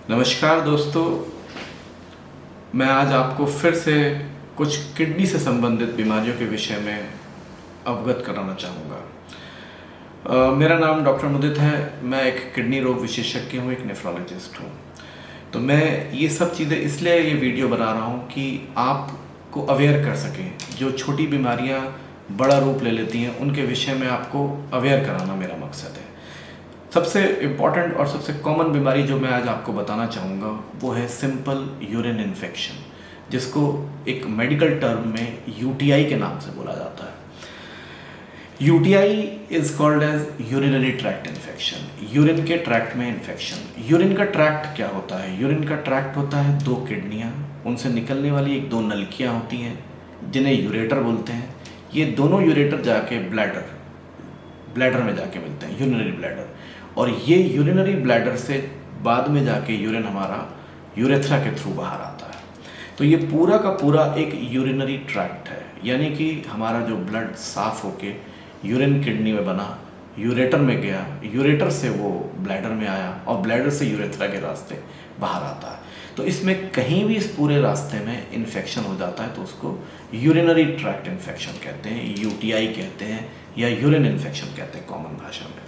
नमस्कार दोस्तों, मैं आज आपको फिर से कुछ किडनी से संबंधित बीमारियों के विषय में अवगत कराना चाहूँगा। मेरा नाम डॉक्टर मुदित है। मैं एक किडनी रोग विशेषज्ञ हूँ, एक नेफ्रोलॉजिस्ट हूँ। तो मैं ये सब चीज़ें इसलिए ये वीडियो बना रहा हूँ कि आपको अवेयर कर सकें। जो छोटी बीमारियाँ बड़ा रूप ले लेती हैं उनके विषय में आपको अवेयर कराना मेरा मकसद है। सबसे इम्पॉर्टेंट और सबसे कॉमन बीमारी जो मैं आज आपको बताना चाहूँगा वो है सिंपल यूरिन इन्फेक्शन, जिसको एक मेडिकल टर्म में यूटीआई के नाम से बोला जाता है। UTI is called as urinary tract infection, urine के ट्रैक्ट में इन्फेक्शन। यूरिन का ट्रैक्ट क्या होता है? यूरिन का ट्रैक्ट होता है दो किडनियाँ, उनसे निकलने वाली एक दो नलकियाँ होती हैं जिन्हें यूरेटर बोलते हैं। ये दोनों यूरेटर जाके ब्लैडर में जाके मिलते हैं, यूरिनरी ब्लैडर। और ये यूरिनरी ब्लैडर से बाद में जाके यूरिन हमारा यूरेथ्रा के थ्रू बाहर आता है। तो ये पूरा का पूरा एक यूरिनरी ट्रैक्ट है, यानी कि हमारा जो ब्लड साफ होके यूरिन किडनी में बना, यूरेटर में गया, यूरेटर से वो ब्लैडर में आया और ब्लैडर से यूरेथ्रा के रास्ते बाहर आता है। तो इसमें कहीं भी इस पूरे रास्ते में इन्फेक्शन हो जाता है तो उसको यूरिनरी ट्रैक्ट इन्फेक्शन कहते हैं, यूटीआई कहते हैं या यूरिन इन्फेक्शन कहते हैं कॉमन भाषा में।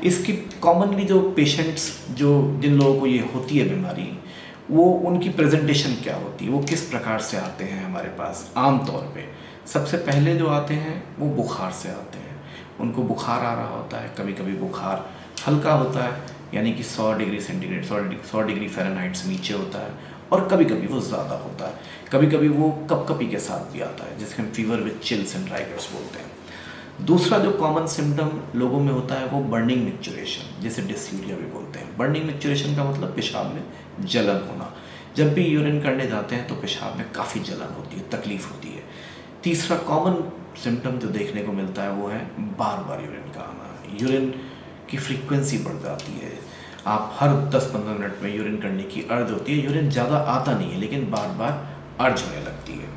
इसकी कॉमनली जो पेशेंट्स जिन लोगों को ये होती है बीमारी, वो उनकी प्रेजेंटेशन क्या होती है, वो किस प्रकार से आते हैं हमारे पास आम तौर पे। सबसे पहले जो आते हैं वो बुखार से आते हैं। उनको बुखार आ रहा होता है, कभी कभी बुखार हल्का होता है, यानी कि 100 डिग्री सेंटीग्रेड 100 डिग्री फ़ारेनहाइट से नीचे होता है, और कभी कभी वो ज़्यादा होता है। कभी कभी वो कपकपी के साथ भी आता है, जिसके हम fever with chills and rigors बोलते हैं। दूसरा जो कॉमन सिम्टम लोगों में होता है वो बर्निंग मिक्चुरेशन, जिसे डिस्यूरिया भी बोलते हैं। बर्निंग मिक्चुरेशन का मतलब पेशाब में जलन होना। जब भी यूरिन करने जाते हैं तो पेशाब में काफ़ी जलन होती है, तकलीफ होती है। तीसरा कॉमन सिम्टम जो देखने को मिलता है वो है बार बार यूरिन का आना। यूरिन की फ्रीक्वेंसी बढ़ जाती है। आप हर 10-15 मिनट में यूरिन करने की अर्ज होती है। यूरिन ज़्यादा आता नहीं है लेकिन बार बार अर्ज होने लगती है।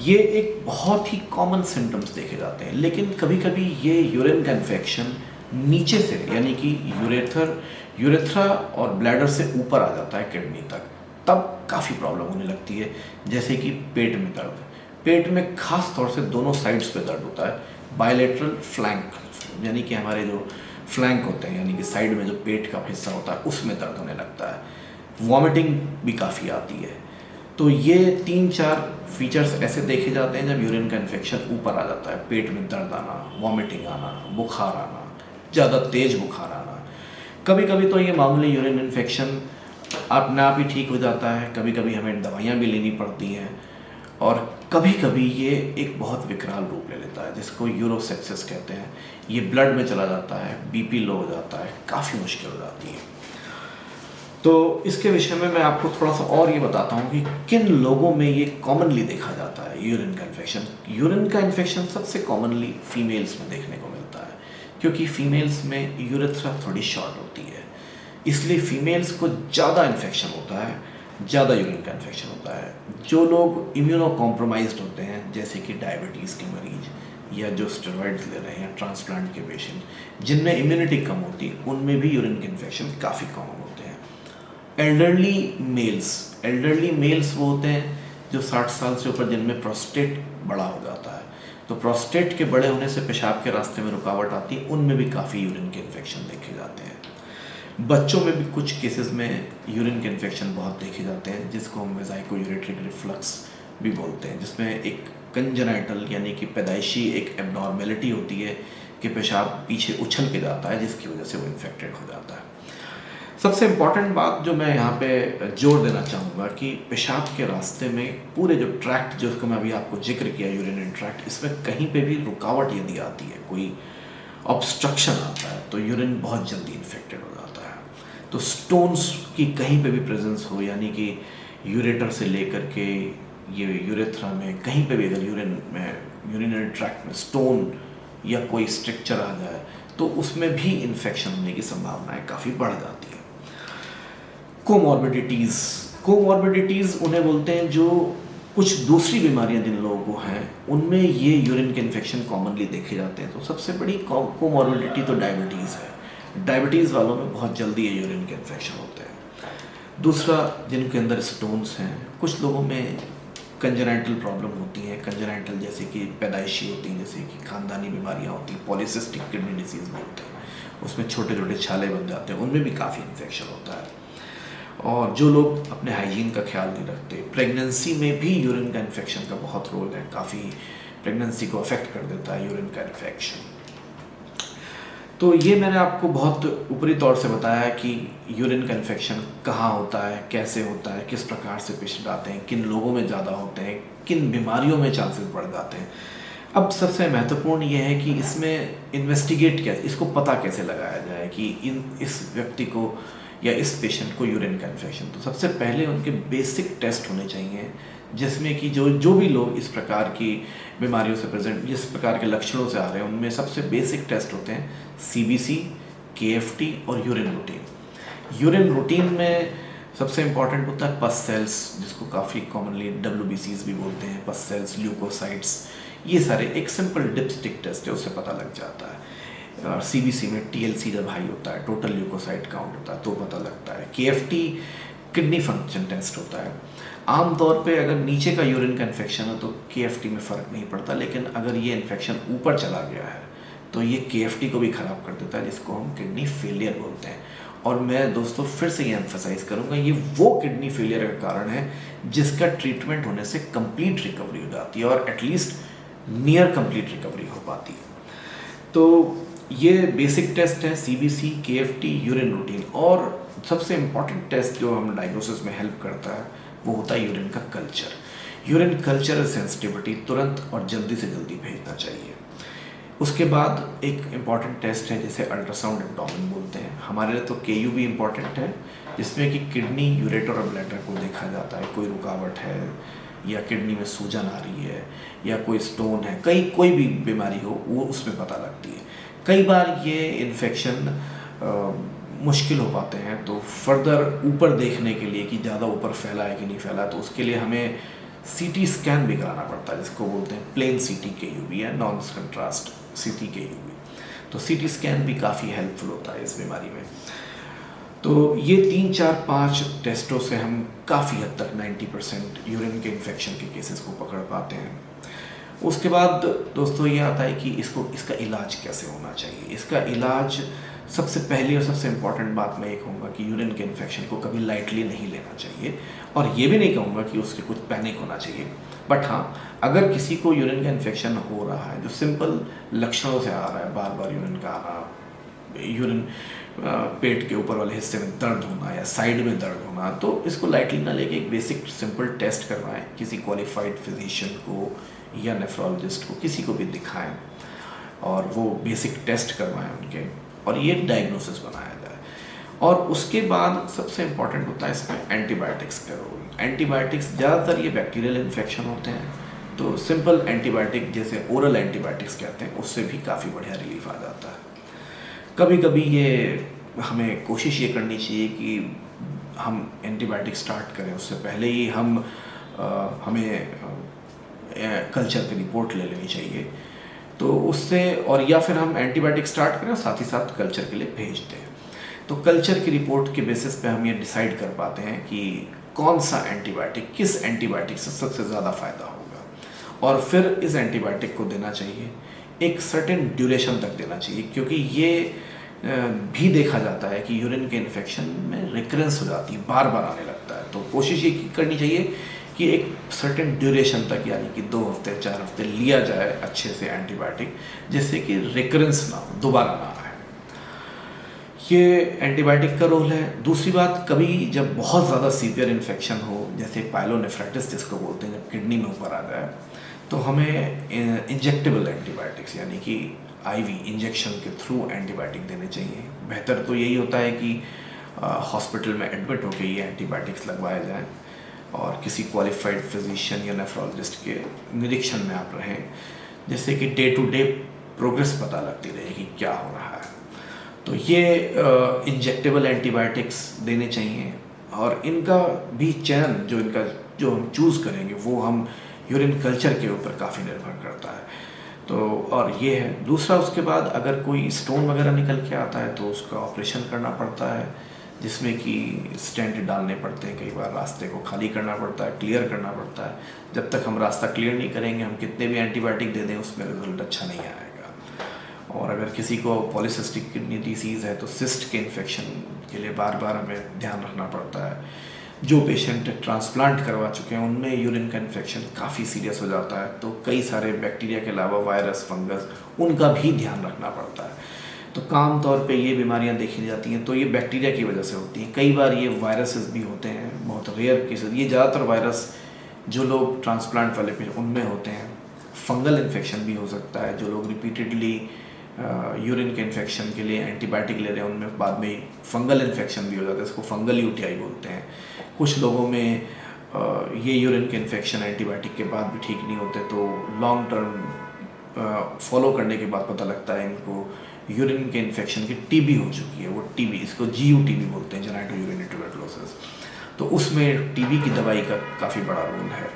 ये एक बहुत ही कॉमन सिम्टम्स देखे जाते हैं। लेकिन कभी कभी ये यूरिन का इन्फेक्शन नीचे से, यानी कि यूरेथ्रा और ब्लैडर से ऊपर आ जाता है किडनी तक, तब काफ़ी प्रॉब्लम होने लगती है। जैसे कि पेट में दर्द, पेट में खास तौर से दोनों साइड्स पे दर्द होता है। बायलेटरल फ्लैंक, यानी कि हमारे जो फ्लैंक होते हैं, यानी कि साइड में जो पेट का हिस्सा होता है उसमें दर्द होने लगता है। वॉमिटिंग भी काफ़ी आती है। तो ये 3-4 फीचर्स ऐसे देखे जाते हैं जब यूरिन का इन्फेक्शन ऊपर आ जाता है। पेट में दर्द आना, वॉमिटिंग आना, बुखार आना, ज़्यादा तेज बुखार आना। कभी कभी तो ये मामूली यूरिन इन्फेक्शन अपने आप ही ठीक हो जाता है, कभी कभी हमें दवाइयाँ भी लेनी पड़ती हैं, और कभी कभी ये एक बहुत विकराल रूप ले लेता है जिसको यूरोसेप्सिस कहते हैं। ये ब्लड में चला जाता है, बीपी लो हो जाता है, काफ़ी मुश्किल हो जाती है। तो इसके विषय में मैं आपको थोड़ा सा और ये बताता हूँ कि किन लोगों में ये कॉमनली देखा जाता है यूरिन का इन्फेक्शन। यूरिन का इन्फेक्शन सबसे कॉमनली फीमेल्स में देखने को मिलता है, क्योंकि फीमेल्स में यूरेथ्रा थोड़ी शॉर्ट होती है, इसलिए फीमेल्स को ज़्यादा इन्फेक्शन होता है, ज़्यादा यूरिन का इन्फेक्शन होता है। जो लोग इम्यूनो कॉम्प्रोमाइज्ड होते हैं, जैसे कि डायबिटीज़ के मरीज या जो स्टेरॉइड्स ले रहे हैं, ट्रांसप्लांट के पेशेंट, जिनमें इम्यूनिटी कम होती है, उनमें भी यूरिन के इन्फेक्शन काफ़ी कॉमन होते हैं। एल्डरली मेल्स वो होते हैं जो 60 साल से ऊपर, जिनमें प्रोस्टेट बड़ा हो जाता है। तो प्रोस्टेट के बड़े होने से पेशाब के रास्ते में रुकावट आती है, उनमें भी काफ़ी यूरिन के इन्फेक्शन देखे जाते हैं। बच्चों में भी कुछ केसेस में यूरिन के इन्फेक्शन बहुत देखे जाते हैं, जिसको हम वेजाइकोयूरेट्रिक रिफ्लक्स भी बोलते हैं, जिसमें एक कंजेनाइटल यानी कि पैदाइशी एक एबनॉर्मेलिटी होती है कि पेशाब पीछे उछल के जाता है, जिसकी वजह से वो इन्फेक्टेड हो जाता है। सबसे इम्पॉर्टेंट बात जो मैं यहाँ पे जोर देना चाहूँगा कि पेशाब के रास्ते में पूरे जो ट्रैक्ट, जिसको मैं अभी आपको जिक्र किया यूरिनरी ट्रैक्ट, इसमें कहीं पे भी रुकावट यदि आती है, कोई ऑब्स्ट्रक्शन आता है, तो यूरिन बहुत जल्दी इन्फेक्टेड हो जाता है। तो स्टोन्स की कहीं पे भी प्रेजेंस हो, यानी कि यूरेटर से लेकर के ये यूरेथ्रा में कहीं पे भी अगर यूरिनरी ट्रैक्ट में स्टोन या कोई स्ट्रक्चर आ जाए तो उसमें भी इन्फेक्शन होने की संभावनाएं काफ़ी बढ़ जाती है। कोमॉर्बिडिटीज़ उन्हें बोलते हैं जो कुछ दूसरी बीमारियां जिन लोगों को हैं उनमें ये यूरिन के इन्फेक्शन कॉमनली देखे जाते हैं। तो सबसे बड़ी कोमॉर्बिडिटी तो डायबिटीज़ है। डायबिटीज़ वालों में बहुत जल्दी ये यूरिन के इन्फेक्शन होते हैं। दूसरा, जिनके अंदर स्टोन्स हैं, कुछ लोगों में कंजेनाइटल प्रॉब्लम होती हैं, कंजेनाइटल जैसे कि पैदाइशी होती हैं, जैसे कि खानदानी बीमारियां होती हैं, पॉलीसिस्टिक किडनी डिसीज़ बोलते हैं, उसमें छोटे छोटे छाले बन जाते हैं, उनमें भी काफ़ी इन्फेक्शन होता है। और जो लोग अपने हाइजीन का ख्याल नहीं रखते, प्रेगनेंसी में भी यूरिन का इन्फेक्शन का बहुत रोल है, काफ़ी प्रेगनेंसी को अफेक्ट कर देता है यूरिन का इन्फेक्शन। तो ये मैंने आपको बहुत ऊपरी तौर से बताया है कि यूरिन का इन्फेक्शन कहाँ होता है, कैसे होता है, किस प्रकार से पेशेंट आते हैं, किन लोगों में ज़्यादा होते हैं, किन बीमारियों में चांसेस बढ़ जाते हैं। अब सबसे महत्वपूर्ण ये है कि इसमें इन्वेस्टिगेट कैसे, इसको पता कैसे लगाया जाए कि इस व्यक्ति को या इस पेशेंट को यूरिन का इन्फेक्शन। तो सबसे पहले उनके बेसिक टेस्ट होने चाहिए, जिसमें कि जो भी लोग इस प्रकार की बीमारियों से प्रेजेंट, जिस प्रकार के लक्षणों से आ रहे हैं, उनमें सबसे बेसिक टेस्ट होते हैं CBC, KFT और यूरिन रूटीन। यूरिन रूटीन में सबसे इम्पॉर्टेंट होता है पस सेल्स, जिसको काफ़ी कॉमनली WBCs भी बोलते हैं, पस सेल्स, ल्यूकोसाइट्स, ये सारे एक सिंपल डिपस्टिक टेस्ट है, उससे पता लग जाता है। और CBC में TLC जब हाई होता है, टोटल ल्यूकोसाइट काउंट होता है, तो पता लगता है। KFT किडनी फंक्शन टेस्ट होता है। आमतौर पे अगर नीचे का यूरिन का इन्फेक्शन है तो KFT में फ़र्क नहीं पड़ता, लेकिन अगर ये इन्फेक्शन ऊपर चला गया है तो ये KFT को भी ख़राब कर देता है, जिसको हम किडनी फेलियर बोलते हैं। और मैं दोस्तों फिर से ये एम्फसाइज करूँगा, ये वो किडनी फेलियर का कारण है जिसका ट्रीटमेंट होने से कंप्लीट रिकवरी हो जाती है और एटलीस्ट नियर कंप्लीट रिकवरी हो पाती है। तो ये बेसिक टेस्ट है CBC, KFT, यूरिन रूटीन। और सबसे इम्पॉर्टेंट टेस्ट जो हम डायग्नोसिस में हेल्प करता है वो होता है यूरिन का कल्चर। यूरिन कल्चर सेंसिटिविटी तुरंत और जल्दी से जल्दी भेजना चाहिए। उसके बाद एक इम्पॉर्टेंट टेस्ट है जिसे अल्ट्रासाउंड एब्डोमेन बोलते हैं। हमारे लिए तो KU भी इम्पॉर्टेंट है, जिसमें कि किडनी, यूरेटर और ब्लैडर को देखा जाता है, कोई रुकावट है या किडनी में सूजन आ रही है या कोई स्टोन है, कोई भी बीमारी हो वो उसमें पता लगती है। कई बार ये इन्फेक्शन मुश्किल हो पाते हैं, तो फर्दर ऊपर देखने के लिए कि ज़्यादा ऊपर फैला है कि नहीं फैला, तो उसके लिए हमें CT स्कैन भी कराना पड़ता है, जिसको बोलते हैं प्लेन CT KUB या नॉन कंट्रास्ट CT KUB। तो CT स्कैन भी काफ़ी हेल्पफुल होता है इस बीमारी में। तो ये 3, 4, 5 टेस्टों से हम काफ़ी हद तक 90% यूरिन के इन्फेक्शन के केसेस को पकड़ पाते हैं। उसके बाद दोस्तों ये आता है कि इसका इलाज कैसे होना चाहिए। इसका इलाज सबसे पहली और सबसे इम्पॉर्टेंट बात मैं ये कहूँगा कि यूरिन के इन्फेक्शन को कभी लाइटली नहीं लेना चाहिए, और ये भी नहीं कहूँगा कि उसके कुछ पैनिक होना चाहिए। बट हाँ, अगर किसी को यूरिन का इन्फेक्शन हो रहा है जो सिंपल लक्षणों से आ रहा है, बार बार यूरिन का आना, यूरिन पेट के ऊपर वाले हिस्से में दर्द होना या साइड में दर्द होना, तो इसको लाइटली ना लेके एक बेसिक सिंपल टेस्ट करवाएं, किसी क्वालिफाइड फिजिशियन को या नेफ्रोलॉजिस्ट को, किसी को भी दिखाएं और वो बेसिक टेस्ट करवाएं उनके, और ये डायग्नोसिस बनाया जाए। और उसके बाद सबसे इम्पॉर्टेंट होता है इसमें एंटीबायोटिक्स का रोल। एंटीबायोटिक्स ज़्यादातर ये बैक्टीरियल इन्फेक्शन होते हैं, तो सिंपल एंटीबायोटिक जैसे ओरल एंटीबायोटिक्स कहते हैं, उससे भी काफ़ी बढ़िया रिलीफ आ जाता है। कभी कभी ये हमें कोशिश ये करनी चाहिए कि हम एंटीबायोटिक स्टार्ट करें उससे पहले ही हमें कल्चर की रिपोर्ट ले लेनी चाहिए, तो उससे, और या फिर हम एंटीबायोटिक स्टार्ट करें और साथ ही साथ कल्चर के लिए भेज दें। तो कल्चर की रिपोर्ट के बेसिस पे हम ये डिसाइड कर पाते हैं कि कौन सा एंटीबायोटिक, किस एंटीबायोटिक से सबसे ज़्यादा फ़ायदा होगा, और फिर इस एंटीबायोटिक को देना चाहिए, एक सर्टेन ड्यूरेशन तक देना चाहिए, क्योंकि ये भी देखा जाता है कि यूरिन के इन्फेक्शन में रिकरेंस हो जाती है, बार बार आने लगता है। तो कोशिश ये करनी चाहिए कि एक सर्टेन ड्यूरेशन तक, यानी कि 2 हफ्ते 4 हफ्ते लिया जाए अच्छे से एंटीबायोटिक, जिससे कि रिकरेंस ना हो, दोबारा ना आए। ये एंटीबायोटिक का रोल है। दूसरी बात, कभी जब बहुत ज़्यादा सीवियर इन्फेक्शन हो, जैसे पाइलोनेफ्राइटिस जिसको बोलते हैं, जब किडनी में ऊपर आ जाए, तो हमें इंजेक्टेबल एंटीबायोटिक्स यानी कि IV इंजेक्शन के थ्रू एंटीबायोटिक देने चाहिए। बेहतर तो यही होता है कि हॉस्पिटल में एडमिट होकर ये एंटीबायोटिक्स लगवाए जाएं और किसी क्वालिफाइड फिजिशियन या नेफ्रोलॉजिस्ट के निरीक्षण में आप रहें, जिससे कि डे टू डे प्रोग्रेस पता लगती रहे कि क्या हो रहा है। तो ये इंजेक्टेबल एंटीबायोटिक्स देने चाहिए, और इनका भी चयन जो हम चूज़ करेंगे वो हम यूरिन कल्चर के ऊपर काफ़ी निर्भर करता है। तो और ये है। दूसरा, उसके बाद अगर कोई स्टोन वगैरह निकल के आता है तो उसका ऑपरेशन करना पड़ता है, जिसमें कि स्टेंट डालने पड़ते हैं, कई बार रास्ते को खाली करना पड़ता है, क्लियर करना पड़ता है। जब तक हम रास्ता क्लियर नहीं करेंगे, हम कितने भी एंटीबायोटिक दे दें उसमें रिजल्ट अच्छा नहीं आएगा। और अगर किसी को पॉलीसिस्टिक किडनी डिसीज़ है तो सिस्ट के इन्फेक्शन के लिए बार बार हमें ध्यान रखना पड़ता है। जो पेशेंट ट्रांसप्लांट करवा चुके हैं उनमें यूरिन का इन्फेक्शन काफ़ी सीरियस हो जाता है, तो कई सारे बैक्टीरिया के अलावा वायरस, फंगस, उनका भी ध्यान रखना पड़ता है। तो आम तौर पे ये बीमारियां देखी जाती हैं तो ये बैक्टीरिया की वजह से होती हैं। कई बार ये वायरसेस भी होते हैं, बहुत रेयर केसेस। ये ज़्यादातर वायरस जो लोग ट्रांसप्लांट वाले पे उनमें होते हैं। फंगल इन्फेक्शन भी हो सकता है, जो लोग रिपीटेडली यूरिन के इन्फेक्शन के लिए एंटीबायोटिक ले रहे हैं उनमें बाद में फंगल इन्फेक्शन भी हो जाता है, इसको फंगल यूटीआई बोलते हैं। कुछ लोगों में ये यूरिन के इन्फेक्शन एंटीबायोटिक के बाद भी ठीक नहीं होते, तो लॉन्ग टर्म फॉलो करने के बाद पता लगता है इनको यूरिन के इन्फेक्शन की टीबी हो चुकी है। वो टीबी, इसको जीयूटीबी बोलते हैं, जेनेटो यूरिनरी ट्यूबरकुलोसिस। तो उसमें टीबी की दवाई का काफ़ी बड़ा रोल है।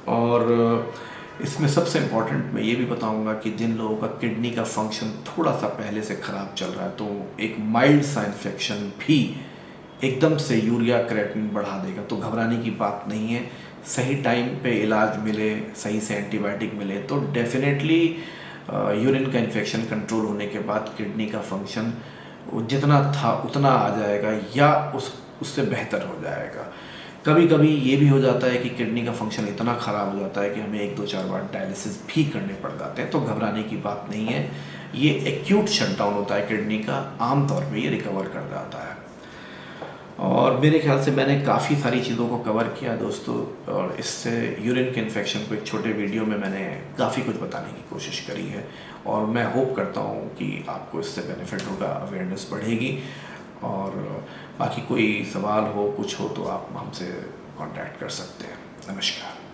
और इसमें सबसे इम्पॉर्टेंट मैं ये भी बताऊंगा कि जिन लोगों का किडनी का फंक्शन थोड़ा सा पहले से ख़राब चल रहा है, तो एक माइल्ड सा इन्फेक्शन भी एकदम से यूरिया क्रिएटिनिन बढ़ा देगा, तो घबराने की बात नहीं है। सही टाइम पे इलाज मिले, सही से एंटीबायोटिक मिले तो डेफिनेटली यूरिन का इन्फेक्शन कंट्रोल होने के बाद किडनी का फंक्शन जितना था उतना आ जाएगा या उससे बेहतर हो जाएगा। कभी कभी ये भी हो जाता है कि किडनी का फंक्शन इतना ख़राब हो जाता है कि हमें 1-2-4 बार डायलिसिस भी करने पड़ जाते हैं, तो घबराने की बात नहीं है। ये एक्यूट शटडाउन होता है किडनी का, आमतौर पे ये रिकवर कर जाता है। और मेरे ख्याल से मैंने काफ़ी सारी चीज़ों को कवर किया दोस्तों, और इससे यूरिन के इन्फेक्शन को एक छोटे वीडियो में मैंने काफ़ी कुछ बताने की कोशिश करी है। और मैं होप करता हूँ कि आपको इससे बेनिफिट होगा, अवेयरनेस बढ़ेगी। और बाकी कोई सवाल हो, कुछ हो तो आप हमसे कांटेक्ट कर सकते हैं। नमस्कार।